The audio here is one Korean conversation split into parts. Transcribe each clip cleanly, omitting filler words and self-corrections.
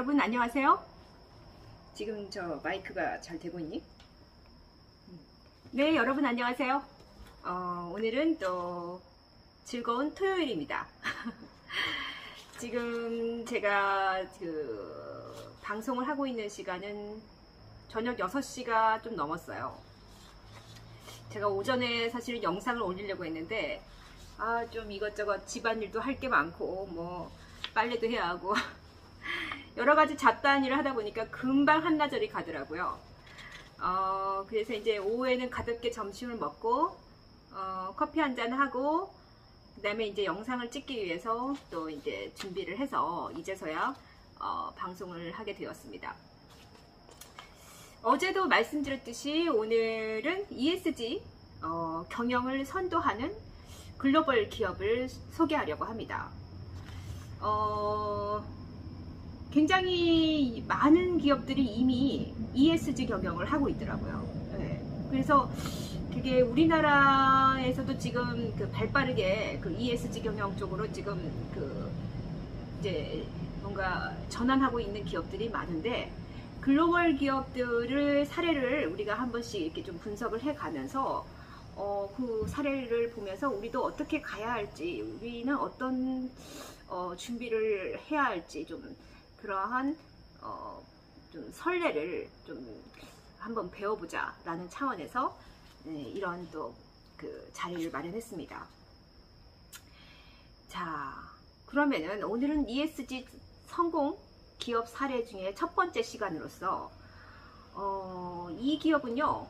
여러분 안녕하세요. 지금 저 마이크가 잘 되고 있니? 네, 여러분 안녕하세요. 오늘은 또 즐거운 토요일입니다. 지금 제가 방송을 하고 있는 시간은 저녁 6시가 좀 넘었어요. 제가 오전에 사실은 영상을 올리려고 했는데 좀 이것저것 집안일도 할 게 많고 뭐 빨래도 해야 하고 여러가지 잡다한 일을 하다 보니까 금방 한나절이 가더라고요. 그래서 이제 오후에는 가볍게 점심을 먹고 커피 한잔 하고 그 다음에 이제 영상을 찍기 위해서 또 이제 준비를 해서 이제서야 방송을 하게 되었습니다. 어제도 말씀드렸듯이 오늘은 ESG 경영을 선도하는 글로벌 기업을 소개하려고 합니다. 굉장히 많은 기업들이 이미 ESG 경영을 하고 있더라고요. 네. 그래서 그게 우리나라에서도 지금 발빠르게 ESG 경영 쪽으로 지금 이제 뭔가 전환하고 있는 기업들이 많은데, 글로벌 기업들을 사례를 우리가 한 번씩 이렇게 좀 분석을 해 가면서 그 사례를 보면서 우리도 어떻게 가야 할지, 우리는 어떤 준비를 해야 할지 좀 그러한 좀 선례를 좀 한번 배워보자 라는 차원에서 이런 또 자리를 마련했습니다. 자, 그러면은 오늘은 ESG 성공 기업 사례 중에 첫 번째 시간으로서 이 기업은요,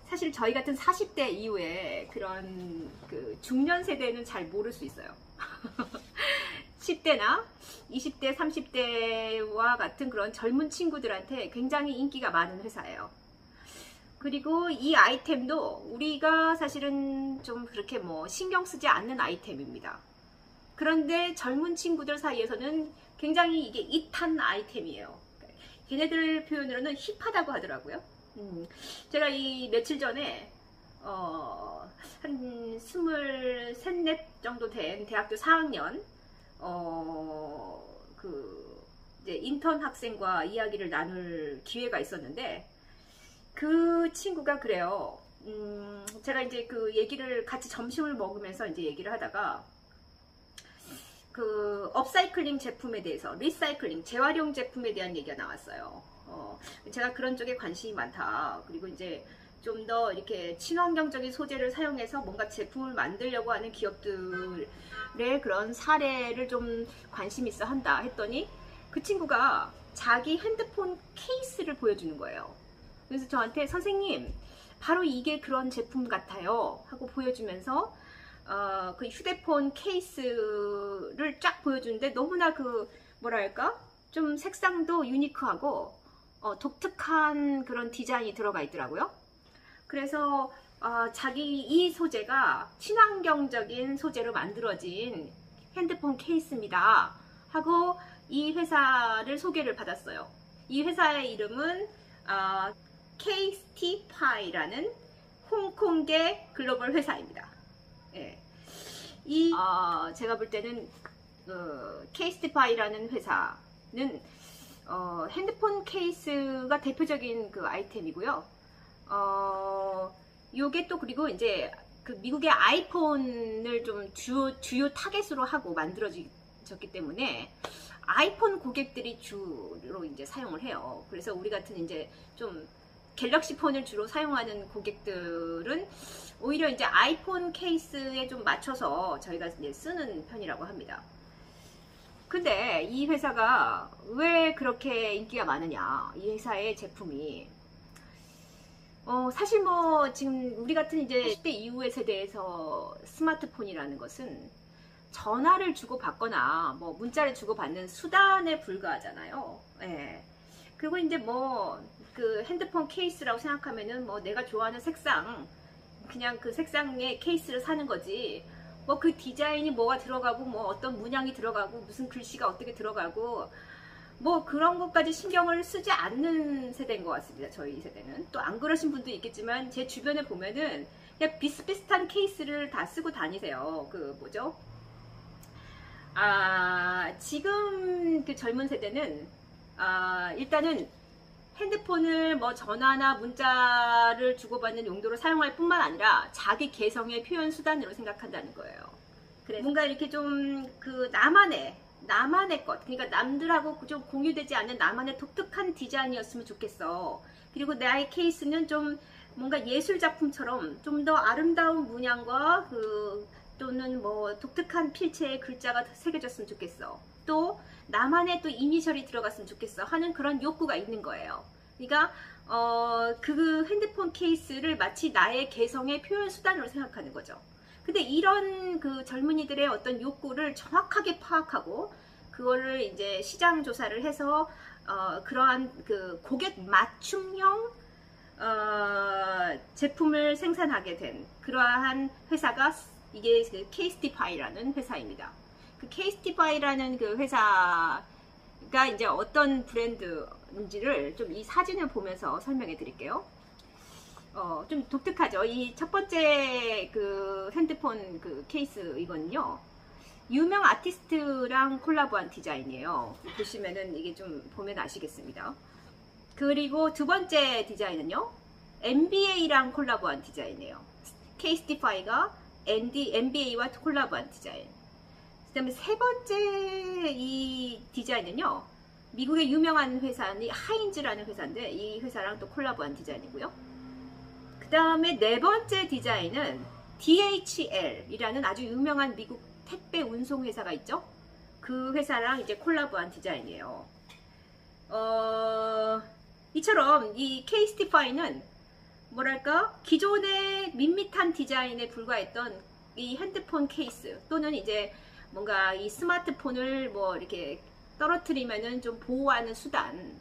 사실 저희 같은 40대 이후에 그런 중년 세대는 잘 모를 수 있어요. 10대나 20대, 30대와 같은 그런 젊은 친구들한테 굉장히 인기가 많은 회사예요. 그리고 이 아이템도 우리가 사실은 좀 그렇게 뭐 신경 쓰지 않는 아이템입니다. 그런데 젊은 친구들 사이에서는 굉장히 이게 잇한 아이템이에요. 걔네들 표현으로는 힙하다고 하더라고요. 제가 이 며칠 전에 한 23, 4 정도 된 대학교 4학년 이제 인턴 학생과 이야기를 나눌 기회가 있었는데, 그 친구가 그래요. 제가 이제 얘기를 같이 점심을 먹으면서 이제 얘기를 하다가 업사이클링 제품에 대해서, 리사이클링, 재활용 제품에 대한 얘기가 나왔어요. 제가 그런 쪽에 관심이 많다. 그리고 이제 좀 더 이렇게 친환경적인 소재를 사용해서 뭔가 제품을 만들려고 하는 기업들의 그런 사례를 좀 관심 있어 한다 했더니, 그 친구가 자기 핸드폰 케이스를 보여주는 거예요. 그래서 저한테 선생님, 바로 이게 그런 제품 같아요 하고 보여주면서 그 휴대폰 케이스를 쫙 보여주는데 너무나 뭐랄까 좀 색상도 유니크하고 독특한 그런 디자인이 들어가 있더라고요. 그래서 자기 이 소재가 친환경적인 소재로 만들어진 핸드폰 케이스입니다 하고 이 회사를 소개를 받았어요. 이 회사의 이름은 KSTPi라는 홍콩계 글로벌 회사입니다. 예. 제가 볼 때는 KSTPi라는 회사는 핸드폰 케이스가 대표적인 아이템이고요. 요게 또 그리고 이제 미국의 아이폰을 좀 주요 타겟으로 하고 만들어졌기 때문에 아이폰 고객들이 주로 이제 사용을 해요. 그래서 우리 같은 이제 좀 갤럭시 폰을 주로 사용하는 고객들은 오히려 이제 아이폰 케이스에 좀 맞춰서 저희가 이제 쓰는 편이라고 합니다. 근데 이 회사가 왜 그렇게 인기가 많으냐, 이 회사의 제품이 사실 뭐 지금 우리 같은 이제 10대 이후의 세대에서 스마트폰이라는 것은 전화를 주고받거나 뭐 문자를 주고받는 수단에 불과하잖아요. 예. 그리고 이제 뭐 핸드폰 케이스라고 생각하면은 뭐 내가 좋아하는 색상, 그냥 그 색상의 케이스를 사는 거지, 뭐 디자인이 뭐가 들어가고 뭐 어떤 문양이 들어가고 무슨 글씨가 어떻게 들어가고 뭐 그런 것까지 신경을 쓰지 않는 세대인 것 같습니다. 저희 세대는. 또 안 그러신 분도 있겠지만 제 주변에 보면은 그냥 비슷비슷한 케이스를 다 쓰고 다니세요. 뭐죠? 지금 그 젊은 세대는 일단은 핸드폰을 뭐 전화나 문자를 주고받는 용도로 사용할 뿐만 아니라 자기 개성의 표현 수단으로 생각한다는 거예요. 그래서 뭔가 이렇게 좀 그 나만의 것, 그러니까 남들하고 좀 공유되지 않는 나만의 독특한 디자인이었으면 좋겠어. 그리고 나의 케이스는 좀 뭔가 예술 작품처럼 좀 더 아름다운 문양과 또는 뭐 독특한 필체의 글자가 새겨졌으면 좋겠어. 또 나만의 또 이니셜이 들어갔으면 좋겠어 하는 그런 욕구가 있는 거예요. 그러니까 그 핸드폰 케이스를 마치 나의 개성의 표현 수단으로 생각하는 거죠. 근데 이런 그 젊은이들의 어떤 욕구를 정확하게 파악하고 그거를 이제 시장 조사를 해서 그러한 그 고객 맞춤형 제품을 생산하게 된 그러한 회사가 이게 그 케이스티파이라는 회사입니다. 그 케이스티파이라는 그 회사가 이제 어떤 브랜드인지를 좀 이 사진을 보면서 설명해 드릴게요. 좀 독특하죠. 이 첫 번째 그 핸드폰 그 케이스 이거는요. 유명 아티스트랑 콜라보한 디자인이에요. 보시면은 이게 좀 보면 아시겠습니다. 그리고 두 번째 디자인은요. NBA랑 콜라보한 디자인이에요. 케이스티파이가 NBA와 콜라보한 디자인. 그 다음에 세 번째 이 디자인은요. 미국의 유명한 회사는 하인즈라는 회사인데 이 회사랑 또 콜라보한 디자인이고요. 그 다음에 네 번째 디자인은 DHL이라는 아주 유명한 미국 택배 운송 회사가 있죠. 그 회사랑 이제 콜라보한 디자인이에요. 이처럼 이 케이스티파이는 뭐랄까 기존의 밋밋한 디자인에 불과했던 이 핸드폰 케이스 또는 이제 뭔가 이 스마트폰을 뭐 이렇게 떨어뜨리면은 좀 보호하는 수단,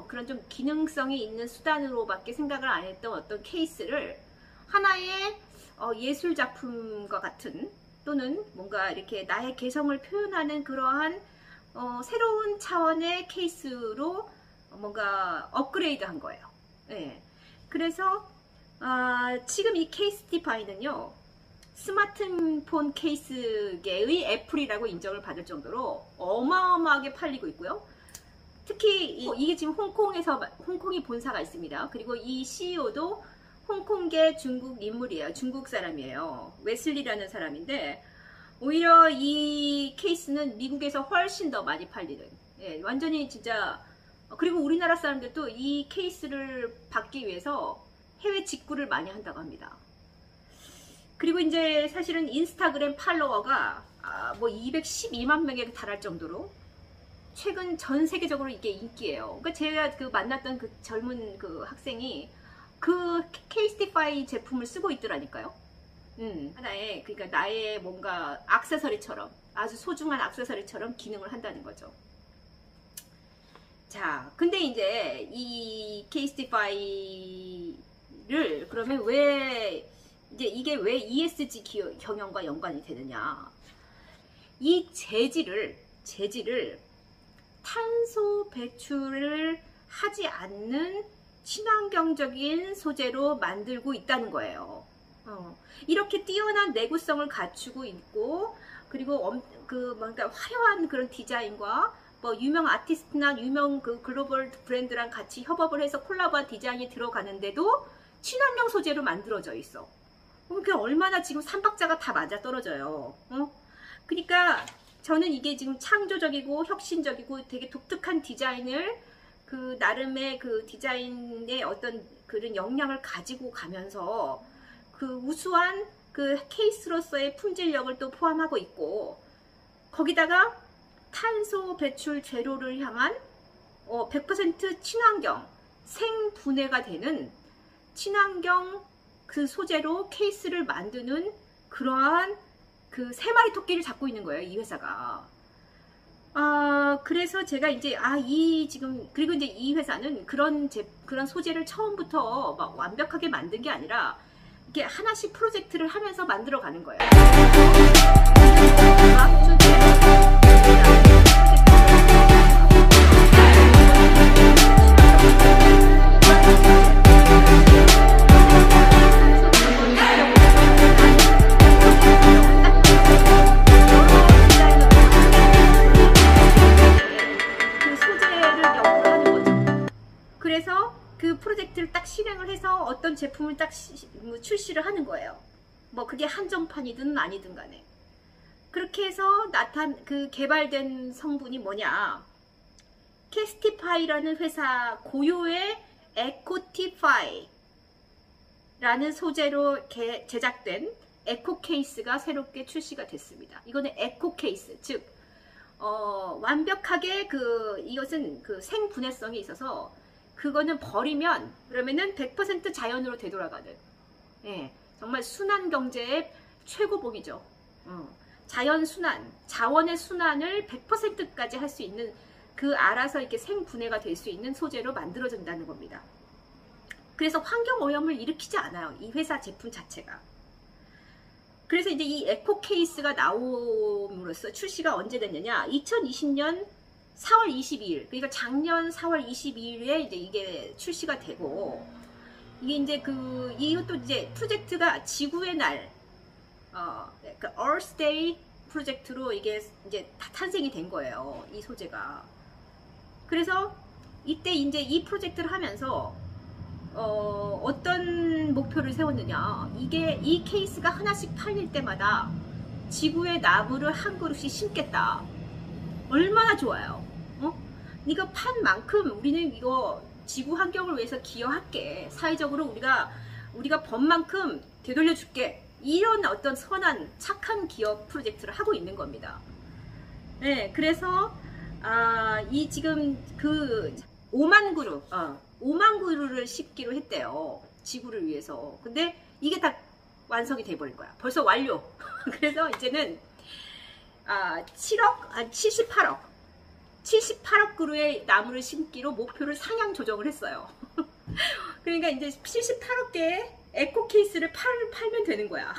그런 좀 기능성이 있는 수단으로밖에 생각을 안 했던 어떤 케이스를 하나의 예술 작품과 같은 또는 뭔가 이렇게 나의 개성을 표현하는 그러한 새로운 차원의 케이스로 뭔가 업그레이드 한 거예요. 네. 그래서 지금 이 케이스티파이는요. 스마트폰 케이스계의 애플이라고 인정을 받을 정도로 어마어마하게 팔리고 있고요. 특히 이게 지금 홍콩이 본사가 있습니다. 그리고 이 CEO도 홍콩계 중국 인물이에요. 중국 사람이에요. 웨슬리라는 사람인데 오히려 이 케이스는 미국에서 훨씬 더 많이 팔리는, 완전히 진짜. 그리고 우리나라 사람들도 이 케이스를 받기 위해서 해외 직구를 많이 한다고 합니다. 그리고 이제 사실은 인스타그램 팔로워가 뭐 212만 명에 달할 정도로 최근 전 세계적으로 이게 인기예요. 그러니까 제가 그 만났던 그 젊은 그 학생이 그 케이스티파이 제품을 쓰고 있더라니까요. 하나의 그러니까 나의 뭔가 액세서리처럼 아주 소중한 액세서리처럼 기능을 한다는 거죠. 자, 근데 이제 이 케이스티파이를 그러면 이게 왜 ESG 경영과 연관이 되느냐? 이 재질을 탄소 배출을 하지 않는 친환경적인 소재로 만들고 있다는 거예요. 이렇게 뛰어난 내구성을 갖추고 있고, 그리고 뭔가 화려한 그런 디자인과 뭐 유명 아티스트나 유명 그 글로벌 브랜드랑 같이 협업을 해서 콜라보한 디자인이 들어가는데도 친환경 소재로 만들어져 있어. 그게 얼마나 지금 삼박자가 다 맞아 떨어져요. 그러니까 저는 이게 지금 창조적이고 혁신적이고 되게 독특한 디자인을 그 나름의 그 디자인의 어떤 그런 역량을 가지고 가면서 그 우수한 그 케이스로서의 품질력을 또 포함하고 있고, 거기다가 탄소 배출 제로를 향한 100% 친환경 생분해가 되는 친환경 그 소재로 케이스를 만드는 그러한 그 세 마리 토끼를 잡고 있는 거예요, 이 회사가. 그래서 제가 이제 그리고 이제 이 회사는 그런 소재를 처음부터 막 완벽하게 만든 게 아니라 이렇게 하나씩 프로젝트를 하면서 만들어 가는 거예요. 출시를 하는 거예요. 뭐 그게 한정판이든 아니든 간에. 그렇게 해서 개발된 성분이 뭐냐? 캐스티파이라는 회사 고유의 에코티파이라는 소재로 제작된 에코 케이스가 새롭게 출시가 됐습니다. 이거는 에코 케이스, 즉 완벽하게 이것은 생분해성이 있어서 그거는 버리면 그러면은 100% 자연으로 되돌아가는, 예, 정말 순환 경제의 최고봉이죠. 자연 순환, 자원의 순환을 100%까지 할 수 있는, 알아서 이렇게 생분해가 될 수 있는 소재로 만들어진다는 겁니다. 그래서 환경 오염을 일으키지 않아요, 이 회사 제품 자체가. 그래서 이제 이 에코 케이스가 나옴으로써 출시가 언제 됐느냐? 2020년 4월 22일, 그러니까 작년 4월 22일에 이제 이게 출시가 되고, 이게 이제 이것도 이제 프로젝트가 지구의 날, Earth Day 프로젝트로 이게 이제 다 탄생이 된 거예요, 이 소재가. 그래서 이때 이제 이 프로젝트를 하면서 어떤 목표를 세웠느냐? 이 케이스가 하나씩 팔릴 때마다 지구의 나무를 한 그루씩 심겠다. 얼마나 좋아요. 이거 판 만큼 우리는 이거 지구 환경을 위해서 기여할게. 사회적으로 우리가 번 만큼 되돌려 줄게. 이런 어떤 선한 착한 기업 프로젝트를 하고 있는 겁니다. 네, 그래서 이 지금 5만 그루를 심기로 했대요, 지구를 위해서. 근데 이게 다 완성이 돼버린 거야. 벌써 완료. 그래서 이제는 78억 그루의 나무를 심기로 목표를 상향 조정을 했어요. 그러니까 이제 78억 개의 에코 케이스를 팔면 되는 거야.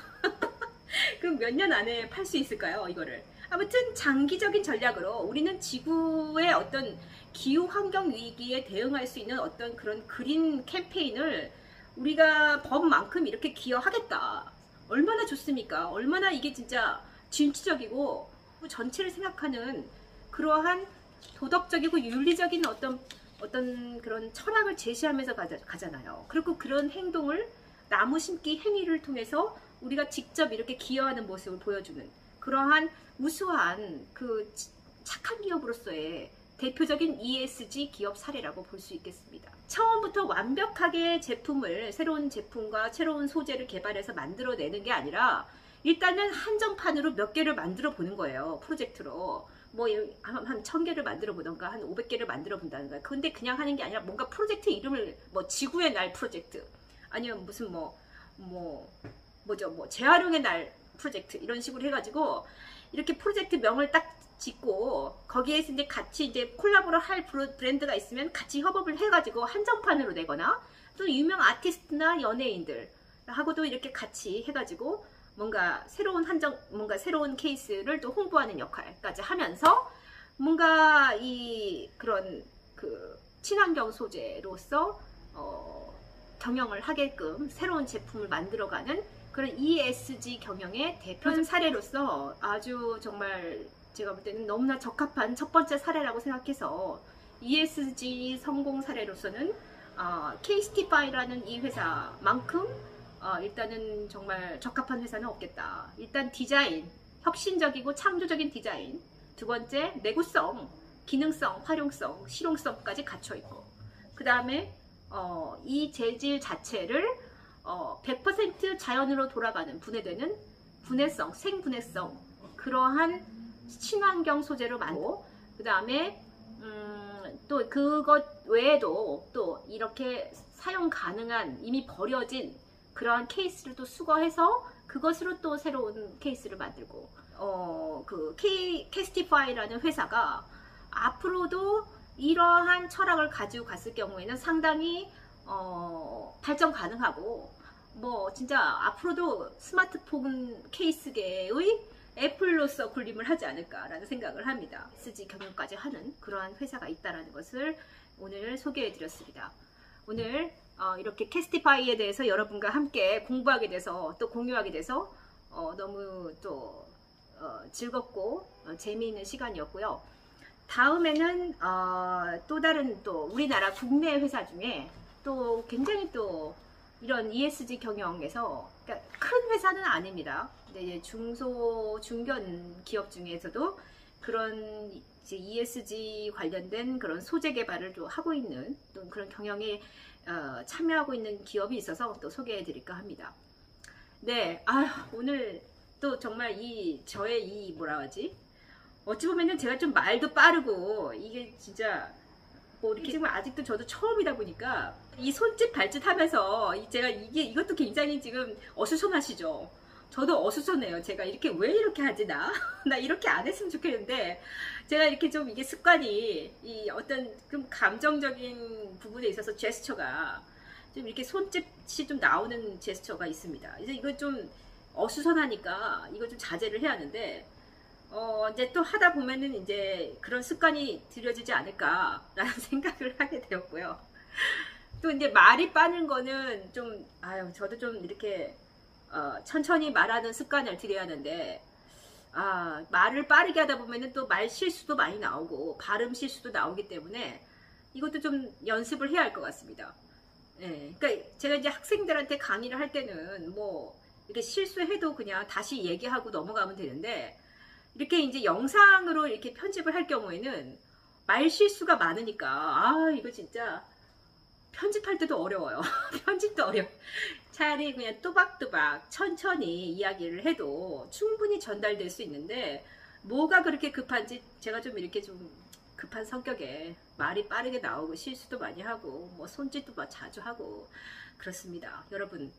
그럼 몇 년 안에 팔 수 있을까요, 이거를? 아무튼 장기적인 전략으로 우리는 지구의 어떤 기후 환경 위기에 대응할 수 있는 어떤 그런 그린 캠페인을 우리가 법만큼 이렇게 기여하겠다. 얼마나 좋습니까? 얼마나 이게 진짜 진취적이고 전체를 생각하는 그러한 도덕적이고 윤리적인 어떤 그런 철학을 제시하면서 가잖아요. 그리고 그런 행동을, 나무 심기 행위를 통해서 우리가 직접 이렇게 기여하는 모습을 보여주는 그러한 우수한 착한 기업으로서의 대표적인 ESG 기업 사례라고 볼 수 있겠습니다. 처음부터 완벽하게 새로운 제품과 새로운 소재를 개발해서 만들어내는 게 아니라 일단은 한정판으로 몇 개를 만들어 보는 거예요, 프로젝트로. 뭐 한 1000개를 만들어 보던가 한 500개를 만들어 본다는 거야. 근데 그냥 하는 게 아니라 뭔가 프로젝트 이름을 뭐 지구의 날 프로젝트, 아니면 무슨 재활용의 날 프로젝트, 이런 식으로 해가지고 이렇게 프로젝트 명을 딱 짓고 거기에서 이제 같이 이제 콜라보를 할 브랜드가 있으면 같이 협업을 해가지고 한정판으로 내거나, 또 유명 아티스트나 연예인들 하고도 이렇게 같이 해가지고 뭔가 새로운 케이스를 또 홍보하는 역할까지 하면서 뭔가 그런 친환경 소재로서 경영을 하게끔 새로운 제품을 만들어가는 그런 ESG 경영의 대표 사례로서 아주 정말 제가 볼 때는 너무나 적합한 첫 번째 사례라고 생각해서, ESG 성공 사례로서는 케이스티파이라는 이 회사만큼 일단은 정말 적합한 회사는 없겠다. 일단 디자인, 혁신적이고 창조적인 디자인, 두 번째 내구성, 기능성, 활용성, 실용성까지 갖춰 있고, 그 다음에 이 재질 자체를 100% 자연으로 돌아가는, 분해되는 분해성, 생분해성, 그러한 친환경 소재로 만들고, 그 다음에 또 그것 외에도 또 이렇게 사용 가능한 이미 버려진 그러한 케이스를 또 수거해서 그것으로 또 새로운 케이스를 만들고, 캐스티파이라는 회사가 앞으로도 이러한 철학을 가지고 갔을 경우에는 상당히 발전 가능하고, 뭐 진짜 앞으로도 스마트폰 케이스계의 애플로서 군림을 하지 않을까라는 생각을 합니다. ESG 경영까지 하는 그러한 회사가 있다는 것을 오늘 소개해 드렸습니다. 오늘 이렇게 캐스티파이에 대해서 여러분과 함께 공부하게 돼서 또 공유하게 돼서 너무 또 즐겁고 재미있는 시간이었고요. 다음에는 또 다른 또 우리나라 국내 회사 중에 또 굉장히 또 이런 ESG 경영에서, 그러니까 큰 회사는 아닙니다. 근데 이제 중소, 중견 기업 중에서도 그런 이제 ESG 관련된 그런 소재 개발을 또 하고 있는 또 그런 경영에 참여하고 있는 기업이 있어서 또 소개해 드릴까 합니다. 네, 오늘 또 정말 저의 이 뭐라 하지? 어찌 보면은 제가 좀 말도 빠르고 이게 진짜 뭐 이렇게 지금 아직도 저도 처음이다 보니까 이 손짓 발짓 하면서 제가 이것도 굉장히 지금 어수선하시죠? 저도 어수선해요. 제가 이렇게 왜 이렇게 하지 나 이렇게 안 했으면 좋겠는데 제가 이렇게 좀 이게 습관이 이 어떤 좀 감정적인 부분에 있어서 제스처가 좀 이렇게 손짓이 좀 나오는 제스처가 있습니다. 이제 이거 좀 어수선하니까 이거 좀 자제를 해야 하는데 이제 또 하다 보면은 이제 그런 습관이 들여지지 않을까라는 생각을 하게 되었고요. 또 이제 말이 빠는 거는 좀, 저도 좀 이렇게, 천천히 말하는 습관을 들여야 하는데, 말을 빠르게 하다 보면은 또 말 실수도 많이 나오고, 발음 실수도 나오기 때문에 이것도 좀 연습을 해야 할 것 같습니다. 예. 그러니까 제가 이제 학생들한테 강의를 할 때는 뭐, 이렇게 실수해도 그냥 다시 얘기하고 넘어가면 되는데, 이렇게 이제 영상으로 이렇게 편집을 할 경우에는 말 실수가 많으니까 이거 진짜 편집할 때도 어려워요. 편집도 어려워. 차라리 그냥 또박또박 천천히 이야기를 해도 충분히 전달될 수 있는데 뭐가 그렇게 급한지 제가 좀 이렇게 좀 급한 성격에 말이 빠르게 나오고 실수도 많이 하고 뭐 손짓도 자주 하고 그렇습니다. 여러분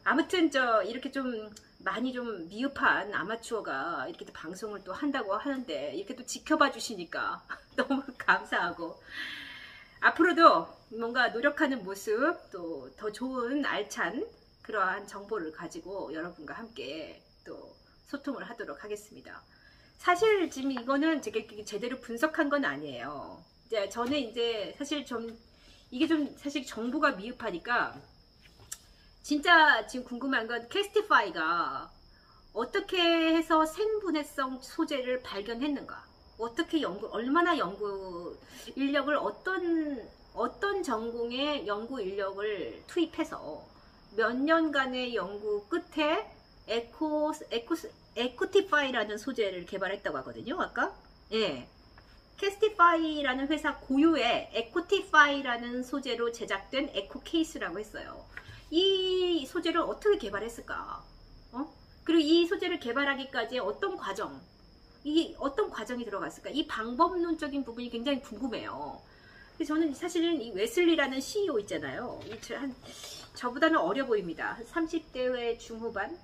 아무튼 이렇게 좀 많이 좀 미흡한 아마추어가 이렇게 또 방송을 또 한다고 하는데 이렇게 또 지켜봐 주시니까 너무 감사하고 앞으로도 뭔가 노력하는 모습 또 더 좋은 알찬 그러한 정보를 가지고 여러분과 함께 또 소통을 하도록 하겠습니다. 사실 지금 이거는 제가 제대로 분석한 건 아니에요. 이제 저는 이제 사실 이게 좀 사실 정보가 미흡하니까 진짜 지금 궁금한 건 캐스티파이가 어떻게 해서 생분해성 소재를 발견했는가? 어떻게 얼마나 연구 인력을 어떤 전공의 연구 인력을 투입해서 몇 년간의 연구 끝에 에코티파이라는 소재를 개발했다고 하거든요. 아까? 예. 캐스티파이라는 회사 고유의 에코티파이라는 소재로 제작된 에코 케이스라고 했어요. 이 소재를 어떻게 개발했을까? 그리고 이 소재를 개발하기까지 어떤 과정이 들어갔을까? 이 방법론적인 부분이 굉장히 궁금해요. 그래서 저는 사실은 이 웨슬리라는 CEO 있잖아요. 저보다는 어려 보입니다. 한 30대 중후반?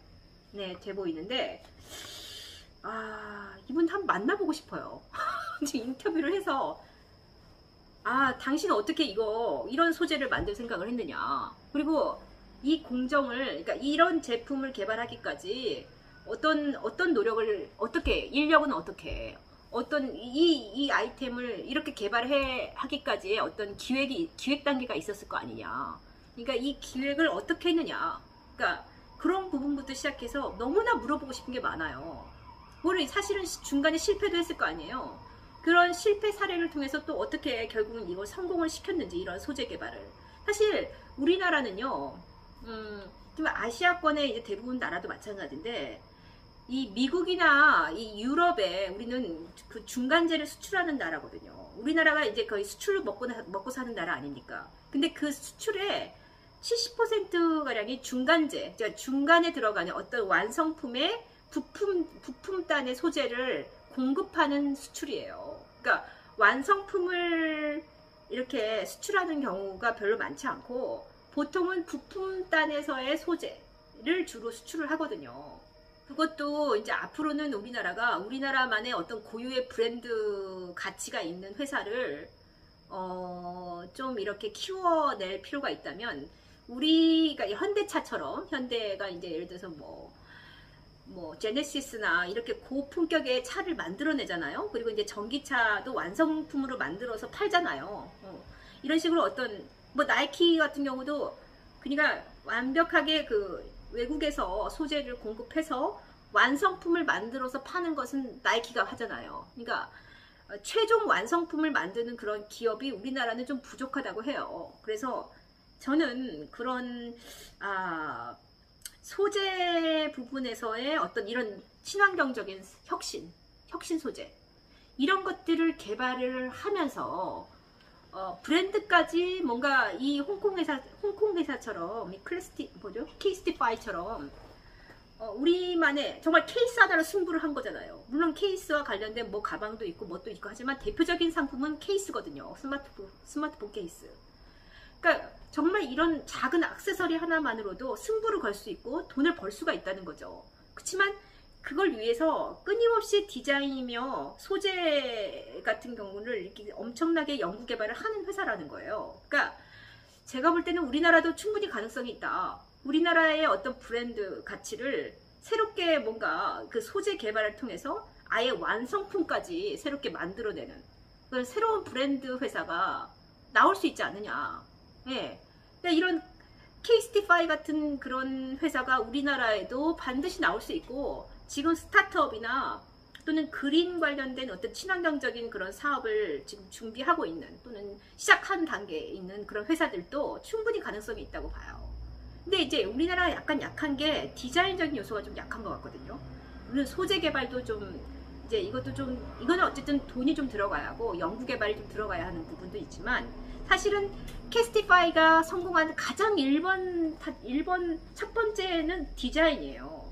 네, 돼 보이는데, 이분 한번 만나보고 싶어요. 인터뷰를 해서, 당신 어떻게 이런 소재를 만들 생각을 했느냐. 그리고 이 공정을, 그러니까 이런 제품을 개발하기까지 어떤 노력을, 인력은 어떻게, 이 아이템을 이렇게 하기까지의 어떤 기획 단계가 있었을 거 아니냐. 그러니까 이 기획을 어떻게 했느냐. 그러니까 그런 부분부터 시작해서 너무나 물어보고 싶은 게 많아요. 사실은 중간에 실패도 했을 거 아니에요. 그런 실패 사례를 통해서 또 어떻게 결국은 이걸 성공을 시켰는지, 이런 소재 개발을. 사실 우리나라는요, 좀 아시아권의 이제 대부분 나라도 마찬가지인데, 이 미국이나 이 유럽에 우리는 그 중간재를 수출하는 나라거든요. 우리나라가 이제 거의 수출로 먹고 사는 나라 아닙니까? 근데 그 수출의 70%가량이 중간재, 그러니까 중간에 들어가는 어떤 완성품의 부품단의 소재를 공급하는 수출이에요. 그러니까 완성품을 이렇게 수출하는 경우가 별로 많지 않고 보통은 부품단에서의 소재를 주로 수출을 하거든요. 그것도 이제 앞으로는 우리나라만의 어떤 고유의 브랜드 가치가 있는 회사를 좀 이렇게 키워낼 필요가 있다면 우리가 현대차처럼, 현대가 이제 예를 들어서 뭐 제네시스나 이렇게 고품격의 차를 만들어내잖아요. 그리고 이제 전기차도 완성품으로 만들어서 팔잖아요. 이런 식으로 나이키 같은 경우도 그러니까 완벽하게 그 외국에서 소재를 공급해서 완성품을 만들어서 파는 것은 나이키가 하잖아요. 그러니까 최종 완성품을 만드는 그런 기업이 우리나라는 좀 부족하다고 해요. 그래서 저는 그런 소재 부분에서의 어떤 이런 친환경적인 혁신 소재 이런 것들을 개발을 하면서 브랜드까지 뭔가 이 홍콩 회사처럼 이 케이스티파이처럼 우리만의 정말 케이스 하나로 승부를 한 거잖아요. 물론 케이스와 관련된 뭐 가방도 있고 뭣도 있고 하지만 대표적인 상품은 케이스거든요. 스마트폰 케이스. 그러니까 정말 이런 작은 액세서리 하나만으로도 승부를 걸 수 있고 돈을 벌 수가 있다는 거죠. 그렇지만 그걸 위해서 끊임없이 디자인이며 소재 같은 경우를 이렇게 엄청나게 연구 개발을 하는 회사라는 거예요. 그러니까 제가 볼 때는 우리나라도 충분히 가능성이 있다. 우리나라의 어떤 브랜드 가치를 새롭게 뭔가 그 소재 개발을 통해서 아예 완성품까지 새롭게 만들어내는 그런 새로운 브랜드 회사가 나올 수 있지 않느냐. 예. 그러니까 이런 케이스티파이 같은 그런 회사가 우리나라에도 반드시 나올 수 있고 지금 스타트업이나 또는 그린 관련된 어떤 친환경적인 그런 사업을 지금 준비하고 있는 또는 시작한 단계에 있는 그런 회사들도 충분히 가능성이 있다고 봐요. 근데 이제 우리나라가 약간 약한 게 디자인적인 요소가 좀 약한 것 같거든요. 물론 소재 개발도 좀 이제 이거는 어쨌든 돈이 좀 들어가야 하고 연구 개발이 좀 들어가야 하는 부분도 있지만 사실은 케이스티파이가 성공한 가장 1번 첫 번째는 디자인이에요.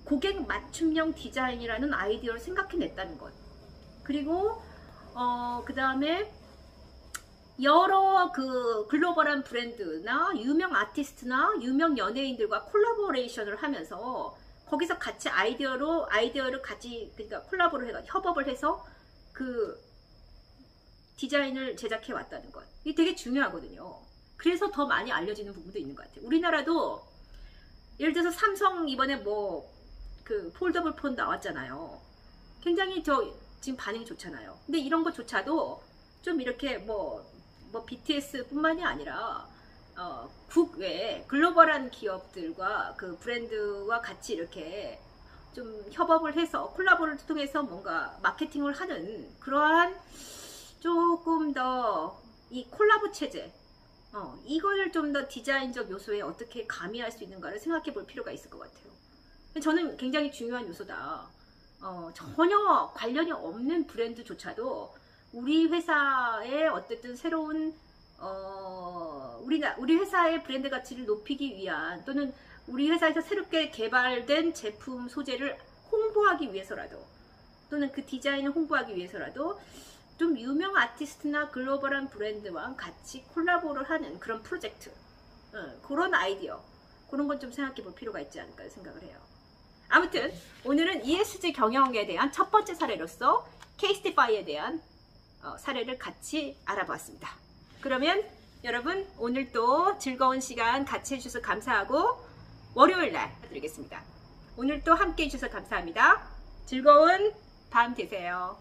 고객 맞춤형 디자인이라는 아이디어를 생각해냈다는 것. 그리고 그 다음에 여러 그 글로벌한 브랜드나 유명 아티스트나 유명 연예인들과 콜라보레이션을 하면서 거기서 같이 아이디어를 같이 그러니까 협업을 해서 그 디자인을 제작해 왔다는 것. 이게 되게 중요하거든요. 그래서 더 많이 알려지는 부분도 있는 것 같아요. 우리나라도 예를 들어서 삼성 이번에 뭐 그 폴더블 폰 나왔잖아요. 굉장히 지금 반응이 좋잖아요. 근데 이런 것조차도 좀 이렇게 뭐 BTS뿐만이 아니라 국외 글로벌한 기업들과 그 브랜드와 같이 이렇게 좀 협업을 해서 콜라보를 통해서 뭔가 마케팅을 하는 그러한 조금 더 이 콜라보 체제 이걸 좀 더 디자인적 요소에 어떻게 가미할 수 있는가를 생각해 볼 필요가 있을 것 같아요. 저는 굉장히 중요한 요소다. 전혀 관련이 없는 브랜드조차도 우리 회사의 어쨌든 새로운 우리 회사의 브랜드 가치를 높이기 위한 또는 우리 회사에서 새롭게 개발된 제품 소재를 홍보하기 위해서라도 또는 그 디자인을 홍보하기 위해서라도 좀 유명 아티스트나 글로벌한 브랜드와 같이 콜라보를 하는 그런 프로젝트 그런 아이디어 그런 건 좀 생각해 볼 필요가 있지 않을까 생각을 해요. 아무튼 오늘은 ESG 경영에 대한 첫 번째 사례로서 케이스티파이에 대한 사례를 같이 알아보았습니다. 그러면 여러분 오늘 또 즐거운 시간 같이 해주셔서 감사하고 월요일날 드리겠습니다. 오늘 또 함께 해주셔서 감사합니다. 즐거운 밤 되세요.